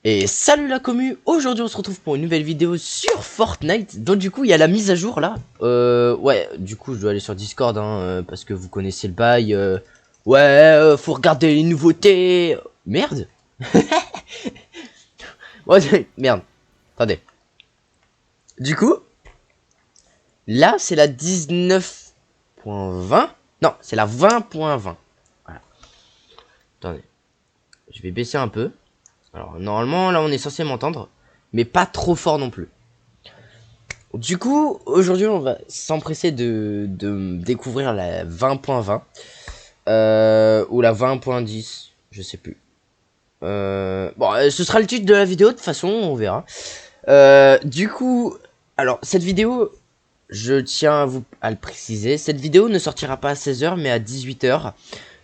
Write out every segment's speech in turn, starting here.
Et salut la commu, aujourd'hui on se retrouve pour une nouvelle vidéo sur Fortnite. Donc du coup il y a la mise à jour là. Ouais, du coup je dois aller sur Discord parce que vous connaissez le bail. Ouais, faut regarder les nouveautés. Merde. Ouais, merde. Attendez. Du coup, là c'est la 19.20. Non, c'est la 20.20. Voilà. Attendez. Je vais baisser un peu. Alors normalement là on est censé m'entendre. Mais pas trop fort non plus. Du coup, aujourd'hui, on va s'empresser de découvrir la 20.20 ou la 20.10, je sais plus. Bon, ce sera le titre de la vidéo, de toute façon, on verra. Du coup, alors, cette vidéo, je tiens à le préciser, cette vidéo ne sortira pas à 16h, mais à 18h,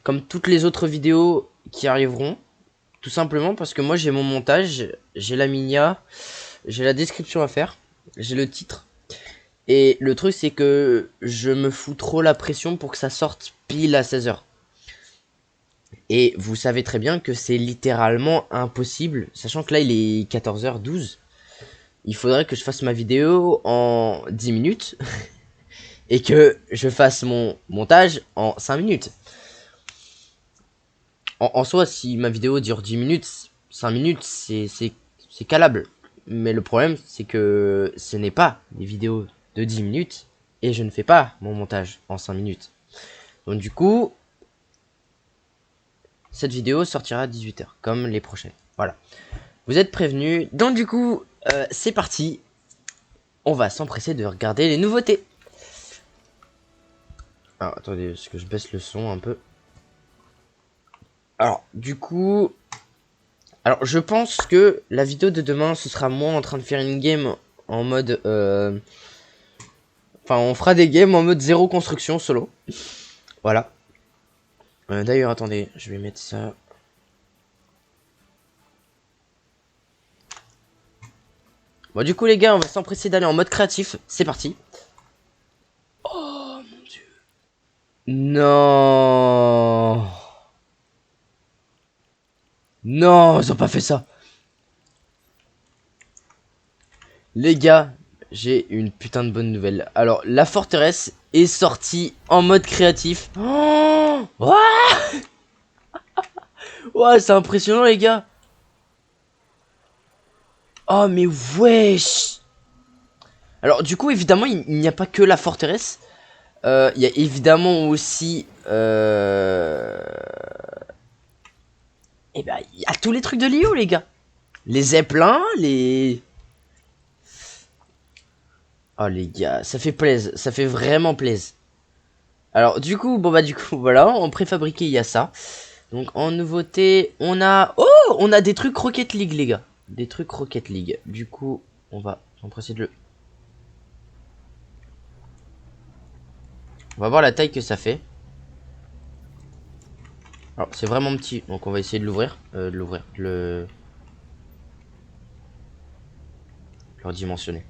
comme toutes les autres vidéos qui arriveront, tout simplement parce que moi, j'ai mon montage, j'ai la minia, j'ai la description à faire, j'ai le titre. Et le truc, c'est que je me fous trop la pression pour que ça sorte pile à 16h. Et vous savez très bien que c'est littéralement impossible, sachant que là, il est 14h12. Il faudrait que je fasse ma vidéo en 10 minutes et que je fasse mon montage en 5 minutes. En soi, si ma vidéo dure 10 minutes, 5 minutes, c'est calable. Mais le problème, c'est que ce n'est pas des vidéos de 10 minutes et je ne fais pas mon montage en 5 minutes. Donc du coup, cette vidéo sortira à 18h, comme les prochaines. Voilà. Vous êtes prévenus. Donc du coup, c'est parti. On va s'empresser de regarder les nouveautés. Alors, attendez, est-ce que je baisse le son un peu? Alors, du coup... Alors, je pense que la vidéo de demain, ce sera moi en train de faire une game en mode... Enfin, on fera des games en mode zéro construction solo. Voilà. D'ailleurs, attendez, je vais mettre ça... Bon, du coup, les gars, on va s'empresser d'aller en mode créatif. C'est parti. Oh, mon Dieu. Non. Non, ils ont pas fait ça. Les gars, j'ai une putain de bonne nouvelle. Alors, la forteresse est sortie en mode créatif. Oh, ouais, c'est impressionnant, les gars. Oh, mais wesh. Alors, du coup, évidemment, il n'y a pas que la forteresse. Il y a évidemment aussi... Eh ben, il y a tous les trucs de Lio, les gars. Les zeppelins, les... Oh, les gars, ça fait plaisir. Ça fait vraiment plaisir. Alors, du coup, bon, bah, du coup, voilà. En préfabriqué, il y a ça. Donc, en nouveauté, on a... Oh, on a des trucs Rocket League, les gars. Des trucs Rocket League. Du coup, on va s'empresser de le... On va voir la taille que ça fait. Alors, c'est vraiment petit. Donc, on va essayer de l'ouvrir. De le redimensionner.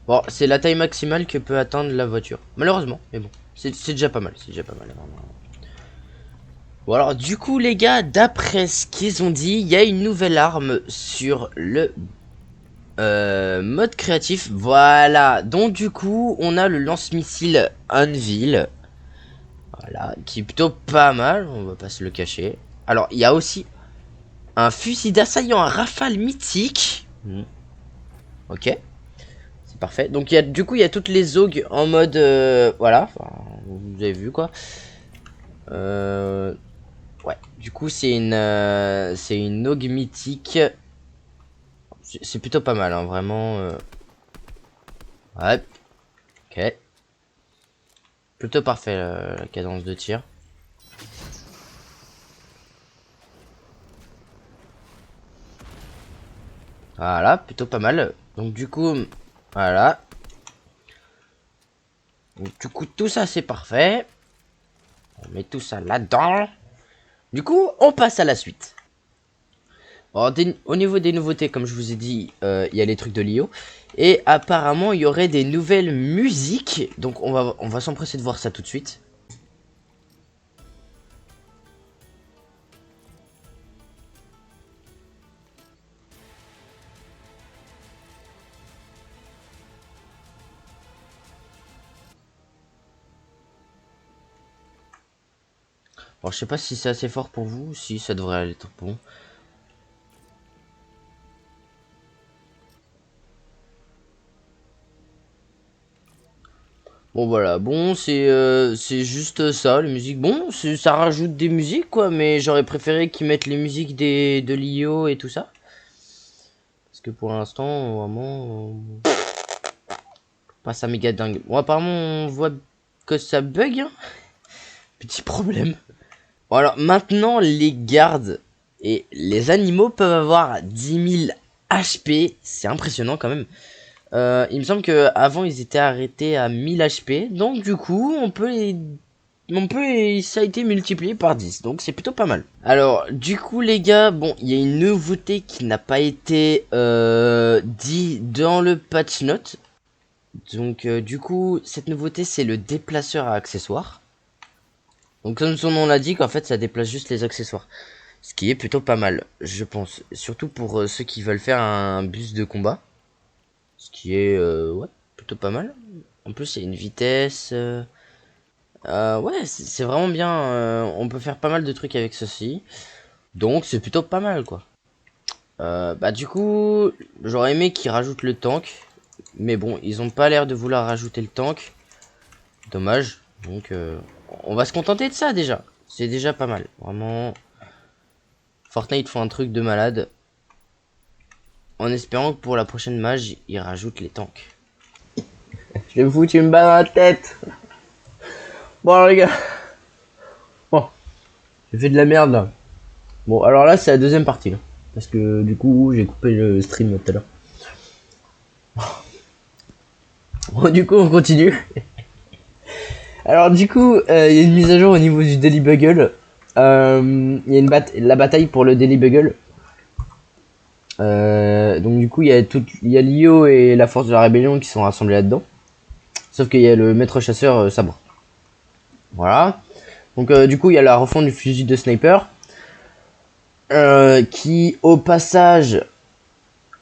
Bon, c'est la taille maximale que peut atteindre la voiture. Malheureusement, mais bon. C'est déjà pas mal. C'est déjà pas mal. Bon, alors, du coup, les gars, d'après ce qu'ils ont dit, il y a une nouvelle arme sur le mode créatif. Voilà. Donc, du coup, on a le lance-missile Anvil. Voilà. Qui est plutôt pas mal. On va pas se le cacher. Alors, il y a aussi un fusil d'assaillant à rafale mythique. Ok. C'est parfait. Donc, du coup, il y a toutes les augs en mode... voilà. Enfin, vous avez vu, quoi. Ouais. Du coup, c'est une augue mythique. C'est plutôt pas mal, hein, vraiment. Ouais. Ok. Plutôt parfait, la cadence de tir. Voilà, plutôt pas mal. Donc du coup, voilà. Donc, du coup, tout ça, c'est parfait. On met tout ça là-dedans. Du coup, on passe à la suite. Alors, au niveau des nouveautés, comme je vous ai dit, il y a les trucs de Lio. Et apparemment, il y aurait des nouvelles musiques. Donc, on va s'empresser de voir ça tout de suite. Alors je sais pas si c'est assez fort pour vous, si ça devrait aller être bon. Bon voilà, bon c'est juste ça, les musiques. Bon, ça rajoute des musiques quoi, mais j'aurais préféré qu'ils mettent les musiques de l'IO et tout ça. Parce que pour l'instant, vraiment, pas ça méga dingue. Bon apparemment on voit que ça bug, hein. Petit problème. Bon alors maintenant les gardes et les animaux peuvent avoir 10 000 HP, c'est impressionnant quand même. Il me semble que avant ils étaient arrêtés à 1000 HP, donc du coup ça a été multiplié par 10, donc c'est plutôt pas mal. Alors du coup les gars, bon il y a une nouveauté qui n'a pas été dit dans le patch note. Donc du coup cette nouveauté c'est le déplaceur à accessoires. Donc comme son nom l'indique, en fait ça déplace juste les accessoires. Ce qui est plutôt pas mal, je pense. Surtout pour ceux qui veulent faire un bus de combat. Ce qui est ouais, plutôt pas mal. En plus il y a une vitesse. Ouais, c'est vraiment bien. On peut faire pas mal de trucs avec ceci. Donc c'est plutôt pas mal quoi. Bah du coup, j'aurais aimé qu'ils rajoutent le tank. Mais bon, ils ont pas l'air de vouloir rajouter le tank. Dommage. Donc on va se contenter de ça déjà. C'est déjà pas mal. Vraiment. Fortnite font un truc de malade. En espérant que pour la prochaine mage, ils rajoutent les tanks. Je vais me foutre une balle dans la tête. Bon alors les gars. Bon. J'ai fait de la merde là. Bon alors là c'est la deuxième partie là. Parce que du coup j'ai coupé le stream tout à l'heure. Bon du coup on continue. Alors du coup il y a une mise à jour au niveau du Daily Bugle. Il y a la bataille pour le Daily Bugle. Donc du coup il y a l'IO et la force de la rébellion qui sont rassemblés là-dedans. Sauf qu'il y a le maître chasseur sabre. Voilà. Donc du coup il y a la refonte du fusil de sniper. Qui au passage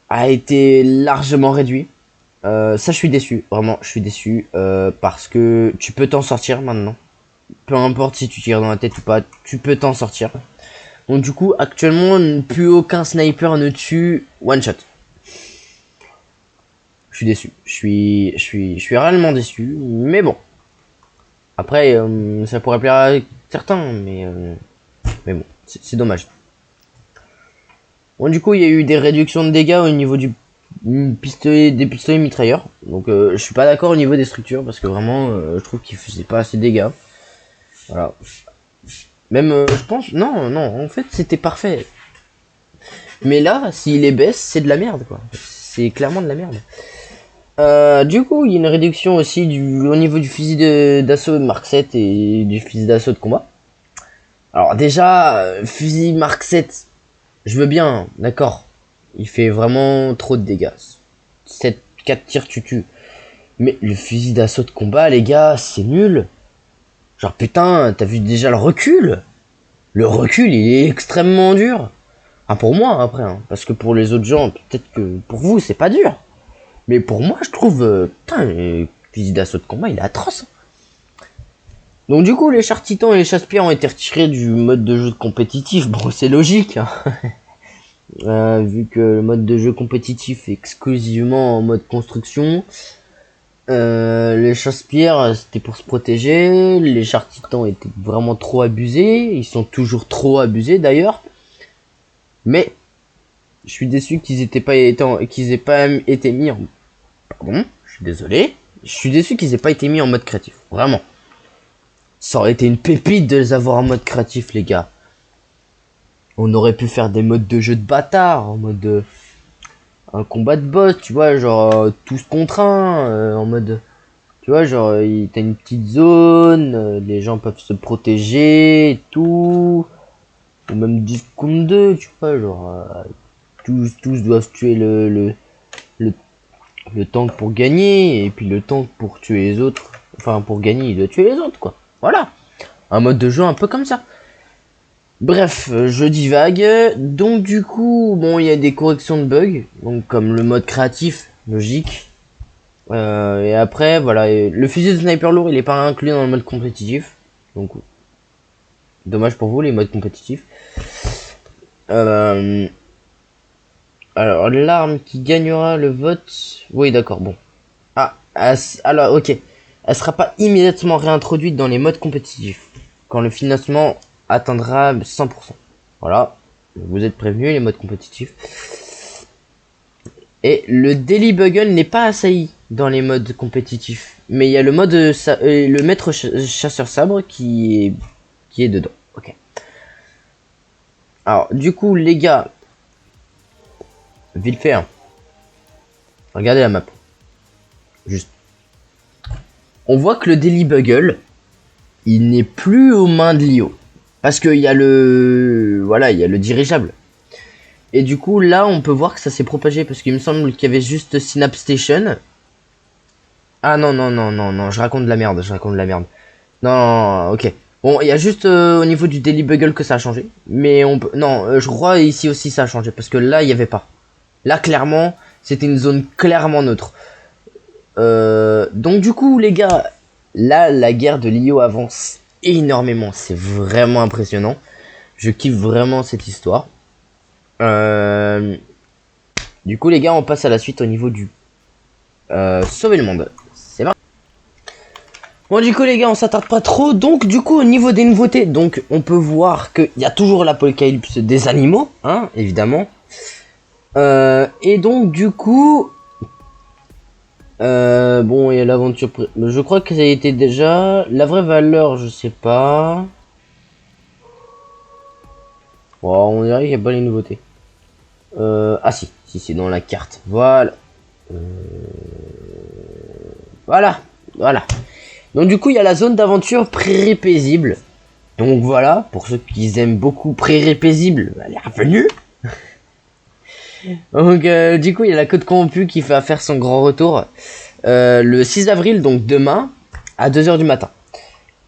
a été largement réduit. Ça je suis déçu, vraiment je suis déçu parce que tu peux t'en sortir maintenant. Peu importe si tu tires dans la tête ou pas, tu peux t'en sortir. Donc du coup actuellement plus aucun sniper ne tue one shot. Je suis déçu, je suis réellement déçu, mais bon. Après ça pourrait plaire à certains, mais bon, c'est dommage. Bon du coup il y a eu des réductions de dégâts au niveau des pistolets mitrailleurs. Donc je suis pas d'accord au niveau des structures parce que vraiment je trouve qu'ils faisaient pas assez de dégâts. Voilà. Même je pense non en fait c'était parfait. Mais là s'il les baisse c'est de la merde quoi. C'est clairement de la merde. Du coup il y a une réduction aussi au niveau du fusil d'assaut de Mark 7 et du fusil d'assaut de combat. Alors déjà fusil Mark 7 je veux bien, d'accord. Il fait vraiment trop de dégâts. 4 tirs tu tues. Mais le fusil d'assaut de combat, les gars, c'est nul. Genre putain, t'as vu déjà le recul? Le recul, il est extrêmement dur. Ah pour moi après, hein, parce que pour les autres gens, peut-être que pour vous c'est pas dur. Mais pour moi, je trouve, putain, le fusil d'assaut de combat, il est atroce. Donc du coup, les chars titans et les chasse-pierres ont été retirés du mode de jeu compétitif. Bon, c'est logique. Hein. Vu que le mode de jeu compétitif est exclusivement en mode construction. Les chasse-pierres c'était pour se protéger. Les chars titans étaient vraiment trop abusés. Ils sont toujours trop abusés d'ailleurs. Mais je suis déçu qu'ils aient pas été mis en... Pardon, je suis désolé. Je suis déçu qu'ils aient pas été mis en mode créatif. Vraiment. Ça aurait été une pépite de les avoir en mode créatif les gars. On aurait pu faire des modes de jeu de bâtard, en mode un combat de boss, tu vois, genre tous contre un, en mode, tu vois, genre t'as une petite zone, les gens peuvent se protéger, et tout, ou même 10 contre 2, tu vois, genre tous doivent tuer le tank pour gagner, et puis le tank pour tuer les autres, enfin pour gagner il doit tuer les autres, quoi. Voilà, un mode de jeu un peu comme ça. Bref, je divague. Donc du coup, bon, il y a des corrections de bugs, donc comme le mode créatif, logique. Et après, voilà, le fusil de sniper lourd, il est pas inclus dans le mode compétitif. Donc Dommage pour vous, les modes compétitifs. Euh, alors, l'arme qui gagnera le vote... Oui, d'accord, bon. Ah, alors, ok. Elle sera pas immédiatement réintroduite dans les modes compétitifs. Quand le financement atteindra 100%. Voilà. Vous êtes prévenus, les modes compétitifs. Et le Daily Bugle n'est pas assailli dans les modes compétitifs. Mais il y a le mode le maître chasseur sabre qui est dedans. Ok. Alors, du coup, les gars, vite fait, hein. Regardez la map. Juste. On voit que le Daily Bugle, il n'est plus aux mains de Lio. Parce qu'il y a le... Voilà, il y a le dirigeable. Et du coup, là, on peut voir que ça s'est propagé. Parce qu'il me semble qu'il y avait juste Synapse Station. Ah non, non, non, non, non, je raconte de la merde, Non, non, non, ok. Bon, il y a juste au niveau du Daily Bugle que ça a changé. Mais on peut... Non, je crois ici aussi ça a changé. Parce que là, il n'y avait pas. Là, clairement, c'était une zone clairement neutre. Donc du coup, les gars, là, la guerre de Lio avance énormément. C'est vraiment impressionnant. Je kiffe vraiment cette histoire. Du coup, les gars, on passe à la suite au niveau du sauver le monde. C'est parti. Bon, du coup, les gars, on s'attarde pas trop. Donc, du coup, au niveau des nouveautés, donc, on peut voir qu'il y a toujours l'apocalypse des animaux, hein, évidemment. Et donc, du coup, bon, il y a l'aventure. Je crois que ça a été déjà. La vraie valeur, je sais pas. Bon, on dirait qu'il n'y a pas les nouveautés. Ah si, si c'est dans la carte. Voilà. Voilà, voilà. Donc du coup, il y a la zone d'aventure prairie paisible. Donc voilà, pour ceux qui aiment beaucoup prairie paisible, bienvenue. Donc du coup, il y a la Côte Corrompue qui va faire son grand retour le 6 avril, donc demain, à 2 h du matin.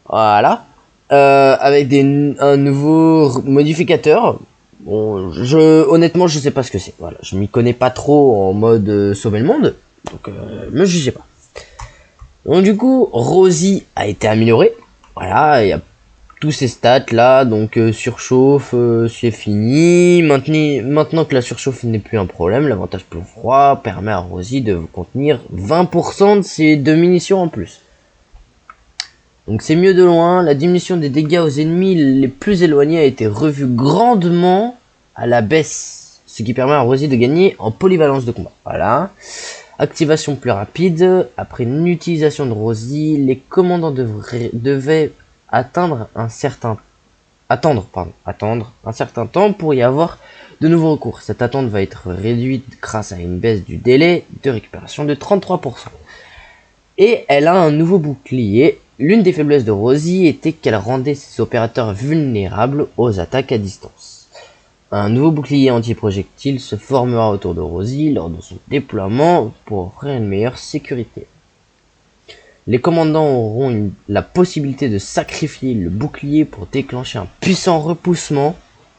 Voilà. Avec un nouveau modificateur. Bon, honnêtement, je sais pas ce que c'est. Voilà, je m'y connais pas trop en mode sauver le monde. Donc, me jugez pas. Donc, du coup, Rosie a été améliorée. Voilà, il y a tous ces stats là. Donc, surchauffe, c'est fini. Maintenant que la surchauffe n'est plus un problème, l'avantage plus froid permet à Rosie de contenir 20% de ses 2 munitions en plus. Donc c'est mieux de loin, la diminution des dégâts aux ennemis les plus éloignés a été revue grandement à la baisse, ce qui permet à Rosie de gagner en polyvalence de combat. Voilà. Activation plus rapide, après une utilisation de Rosie, les commandants devaient attendre un certain temps pour y avoir de nouveaux recours. Cette attente va être réduite grâce à une baisse du délai de récupération de 33%. Et elle a un nouveau bouclier. L'une des faiblesses de Rosie était qu'elle rendait ses opérateurs vulnérables aux attaques à distance. Un nouveau bouclier anti-projectile se formera autour de Rosie lors de son déploiement pour offrir une meilleure sécurité. Les commandants auront la possibilité de sacrifier le bouclier pour déclencher un puissant repoussement.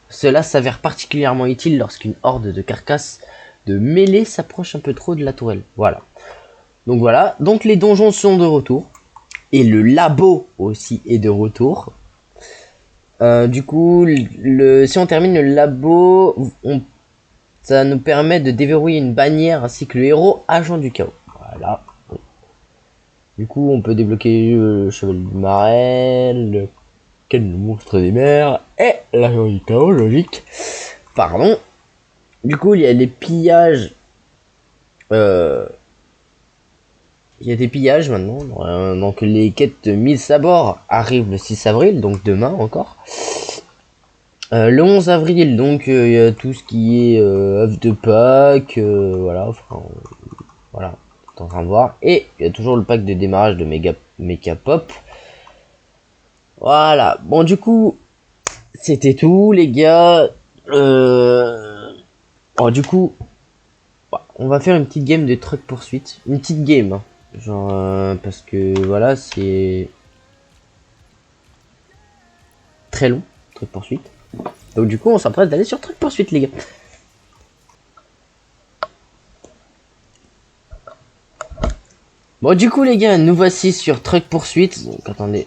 Cela s'avère particulièrement utile lorsqu'une horde de carcasses de mêlée s'approche un peu trop de la tourelle. Voilà. Donc voilà, donc les donjons sont de retour. Et le labo aussi est de retour. Du coup, si on termine le labo, ça nous permet de déverrouiller une bannière ainsi que le héros agent du chaos. Voilà. Du coup, on peut débloquer le cheval du marais, le monstre des mers et l'agent du chaos, logique. Pardon. Du coup, il y a les pillages. Il y a des pillages maintenant, donc les quêtes 1000 sabords arrivent le 6 avril, donc demain encore. Le 11 avril, donc il y a tout ce qui est œuf de Pâques, voilà, enfin, voilà, t'es en train de voir. Et il y a toujours le pack de démarrage de Mecha Pop. Voilà, bon du coup, c'était tout les gars. Oh, du coup, on va faire une petite game de truc poursuite. Une petite game, hein. Genre, parce que voilà, c'est très long, truc poursuite. Donc du coup, on s'apprête d'aller sur truc poursuite, les gars. Bon, du coup, les gars, nous voici sur truc poursuite. Donc attendez.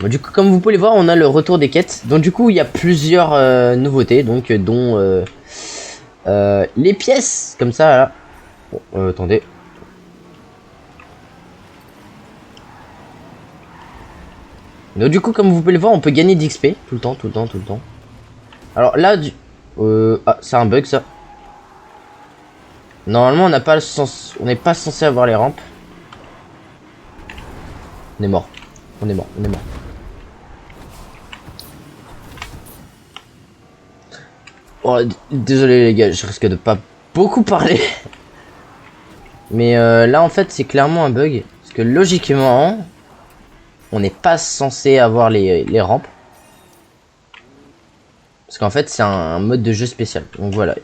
Bon, du coup, comme vous pouvez le voir, on a le retour des quêtes. Donc du coup, il y a plusieurs nouveautés, donc dont les pièces, comme ça, là. Bon, attendez. Donc du coup, comme vous pouvez le voir, on peut gagner d'XP tout le temps, tout le temps, tout le temps. Alors là, ah, c'est un bug ça. Normalement, on n'a pas le sens, on n'est pas censé avoir les rampes. On est mort, on est mort, on est mort. Oh, désolé les gars, je risque de pas beaucoup parler. Mais là, en fait, c'est clairement un bug, parce que logiquement, on n'est pas censé avoir les rampes. Parce qu'en fait, c'est un mode de jeu spécial. Donc voilà.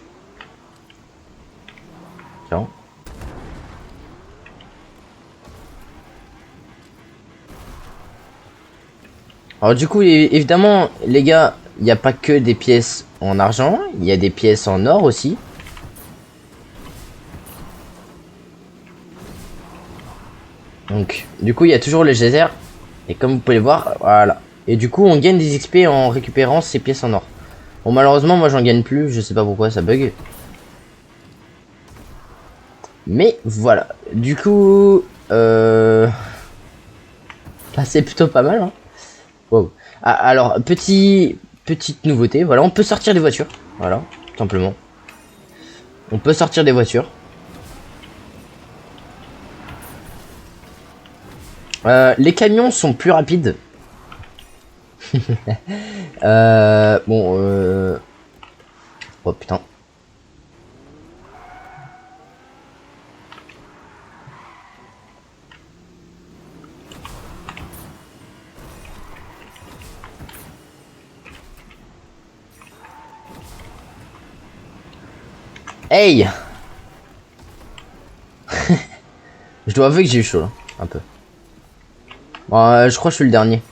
Tiens. Alors du coup, évidemment, les gars, il n'y a pas que des pièces en argent. Il y a des pièces en or aussi. Donc, du coup, il y a toujours les geysers. Et comme vous pouvez le voir, voilà. Et du coup, on gagne des XP en récupérant ces pièces en or. Bon, malheureusement, moi, j'en gagne plus. Je sais pas pourquoi, ça bug. Mais voilà. Du coup, là, c'est plutôt pas mal. Hein. Wow. Ah, alors, petite nouveauté. Voilà, on peut sortir des voitures. Voilà, tout simplement. On peut sortir des voitures. Les camions sont plus rapides. Bon, oh putain. Hey. Je dois avouer que j'ai eu chaud là, un peu. Bon, je crois que je suis le dernier.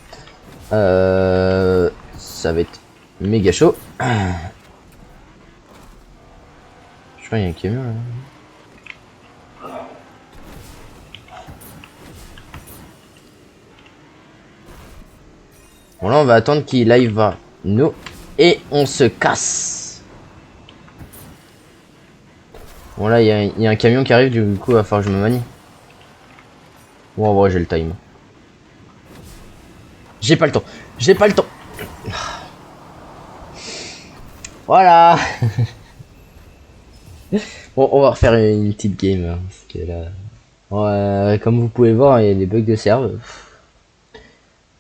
Ça va être méga chaud. Je crois qu'il y a un camion là. Bon là on va attendre qu'il arrive à nous. Et on se casse. Bon là il y a un camion qui arrive, du coup il va falloir que je me manie. Bon en vrai j'ai le time. J'ai pas le temps. J'ai pas le temps. Voilà. Bon on va refaire une petite game. Hein, parce que là, comme vous pouvez voir il y a des bugs de serve.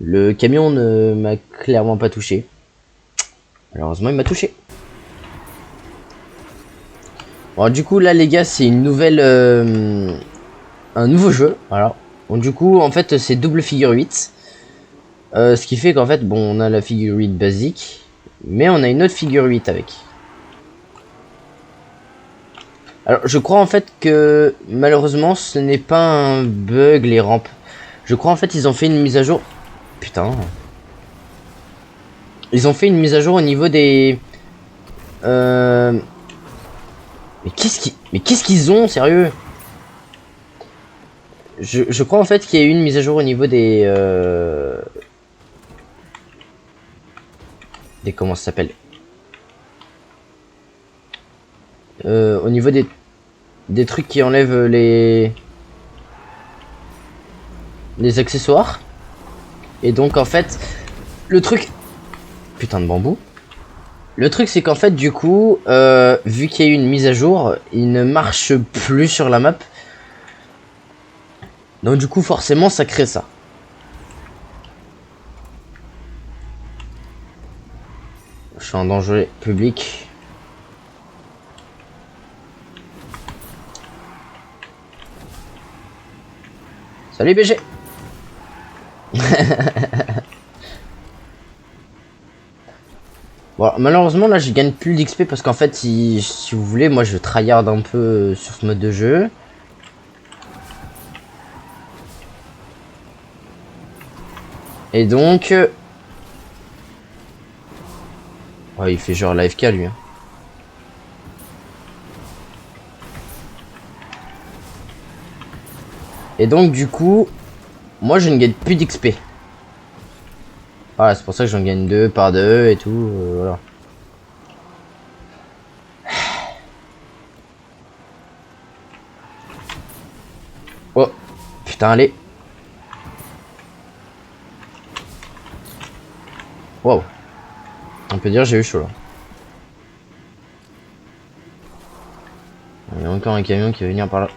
Le camion ne m'a clairement pas touché. Malheureusement il m'a touché. Bon du coup là les gars c'est une nouvelle un nouveau jeu. Voilà. Bon du coup en fait c'est double figure 8. Ce qui fait qu'en fait bon on a la figure 8 basique. Mais on a une autre figure 8 avec. Alors je crois en fait que malheureusement ce n'est pas un bug les rampes. Je crois en fait ils ont fait une mise à jour. Putain. Ils ont fait une mise à jour au niveau des... Mais qu'est-ce qu'ils ont, sérieux? Je crois en fait qu'il y a eu une mise à jour au niveau des... Des... Comment ça s'appelle? Au niveau des trucs qui enlèvent les accessoires. Et donc en fait, le truc... Putain de bambou. Le truc c'est qu'en fait du coup, vu qu'il y a eu une mise à jour, il ne marche plus sur la map. Donc du coup forcément ça crée ça. Je suis en danger public. Salut BG. Bon, malheureusement là je gagne plus d'XP parce qu'en fait si vous voulez moi je tryhard un peu sur ce mode de jeu. Et donc ouais, il fait genre l'AFK lui hein. Et donc du coup moi je ne gagne plus d'XP. Voilà, c'est pour ça que j'en gagne 2 par 2 et tout, voilà. Oh, putain, allez. Wow. On peut dire j'ai eu chaud là. Il y a encore un camion qui va venir par là.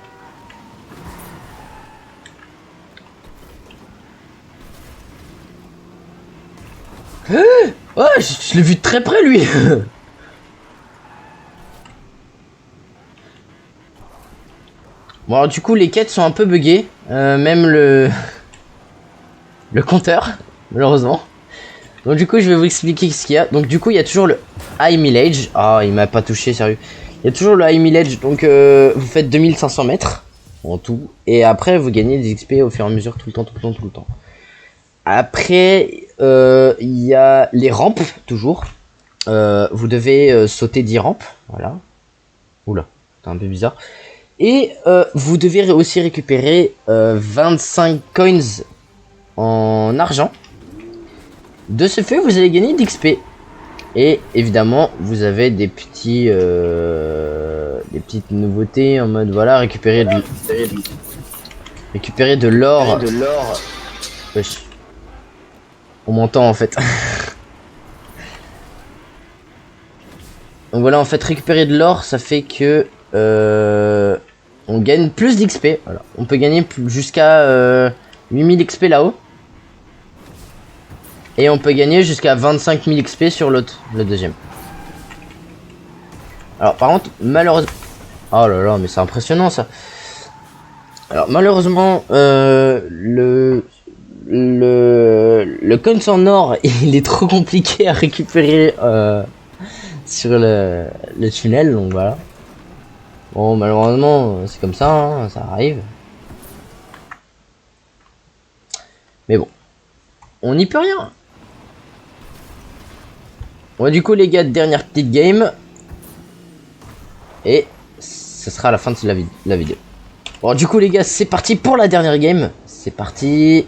Ouais, je l'ai vu de très près lui. Bon alors du coup les quêtes sont un peu buggées, même le compteur, malheureusement. Donc du coup je vais vous expliquer ce qu'il y a. Donc du coup il y a toujours le high millage. Ah il m'a pas touché sérieux. Il y a toujours le high millage, donc vous faites 2500 mètres en tout. Et après vous gagnez des XP au fur et à mesure tout le temps, tout le temps, tout le temps. Après il y a les rampes toujours. Vous devez sauter 10 rampes, voilà. Oula, c'est un peu bizarre. Et vous devez aussi récupérer 25 coins en argent. De ce fait, vous allez gagner d'XP. Et évidemment, vous avez des petites nouveautés en mode voilà, récupérer de l'or. Wesh. On m'entend en fait. Donc voilà, en fait, récupérer de l'or, ça fait que on gagne plus d'XP. Voilà. On peut gagner jusqu'à 8000 XP là-haut. Et on peut gagner jusqu'à 25 000 XP sur l'autre, le deuxième. Alors par contre, malheureusement... Oh là là, mais c'est impressionnant ça. Alors malheureusement, le coin en or, il est trop compliqué à récupérer sur le tunnel, donc voilà. Bon, malheureusement, c'est comme ça, hein, ça arrive. Mais bon, on n'y peut rien. Bon, du coup, les gars, dernière petite game. Et ce sera la fin de la vidéo. Bon, du coup, les gars, c'est parti pour la dernière game. C'est parti.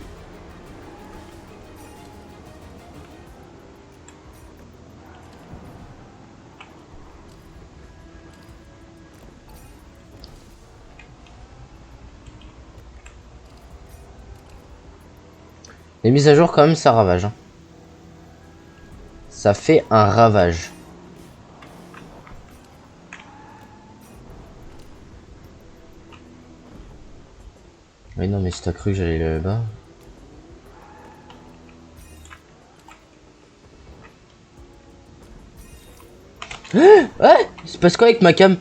Les mises à jour, quand même, ça ravage. Hein. Ça fait un ravage. Mais non, mais si t'as cru que j'allais là-bas. Ouais, il se passe quoi avec ma cam?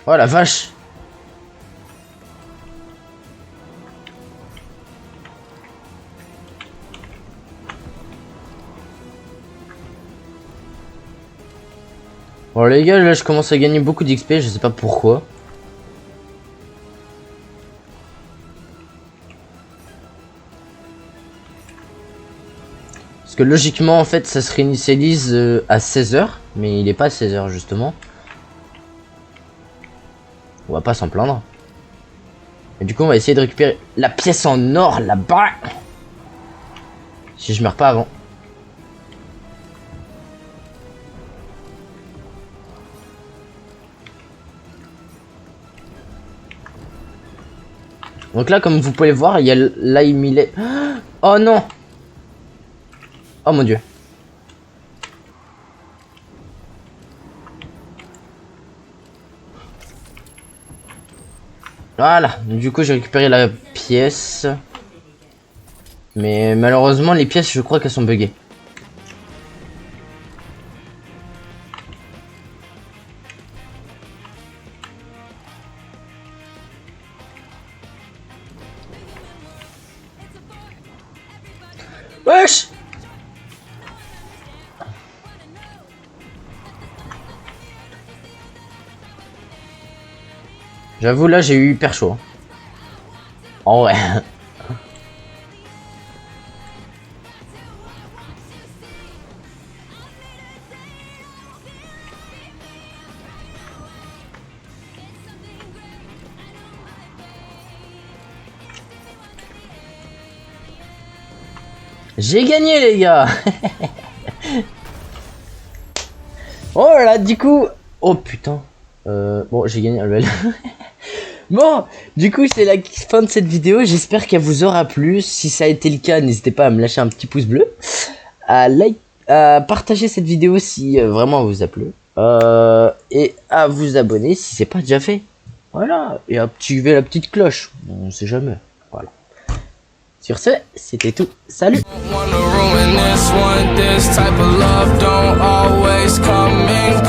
Oh la vache. Bon les gars, là je commence à gagner beaucoup d'XP, je sais pas pourquoi. Parce que logiquement en fait ça se réinitialise à 16h, mais il est pas à 16h justement. On va pas s'en plaindre. Et du coup on va essayer de récupérer la pièce en or là-bas. Si je meurs pas avant. Donc là comme vous pouvez le voir, il y a l'Aimile. Oh non. Oh mon dieu. Voilà, du coup j'ai récupéré la pièce. Mais malheureusement les pièces je crois qu'elles sont buggées. Wesh. J'avoue, là, j'ai eu hyper chaud. Hein. Oh ouais. J'ai gagné, les gars. Oh là, du coup... Oh putain. Bon, j'ai gagné un level. Bon, du coup, c'est la fin de cette vidéo. J'espère qu'elle vous aura plu. Si ça a été le cas, n'hésitez pas à me lâcher un petit pouce bleu. À like, à partager cette vidéo si vraiment elle vous a plu. Et à vous abonner si c'est pas déjà fait. Voilà. Et à activer la petite cloche. On sait jamais. Voilà. Sur ce, c'était tout. Salut! Wanna ruin this one, this type of love don't always come in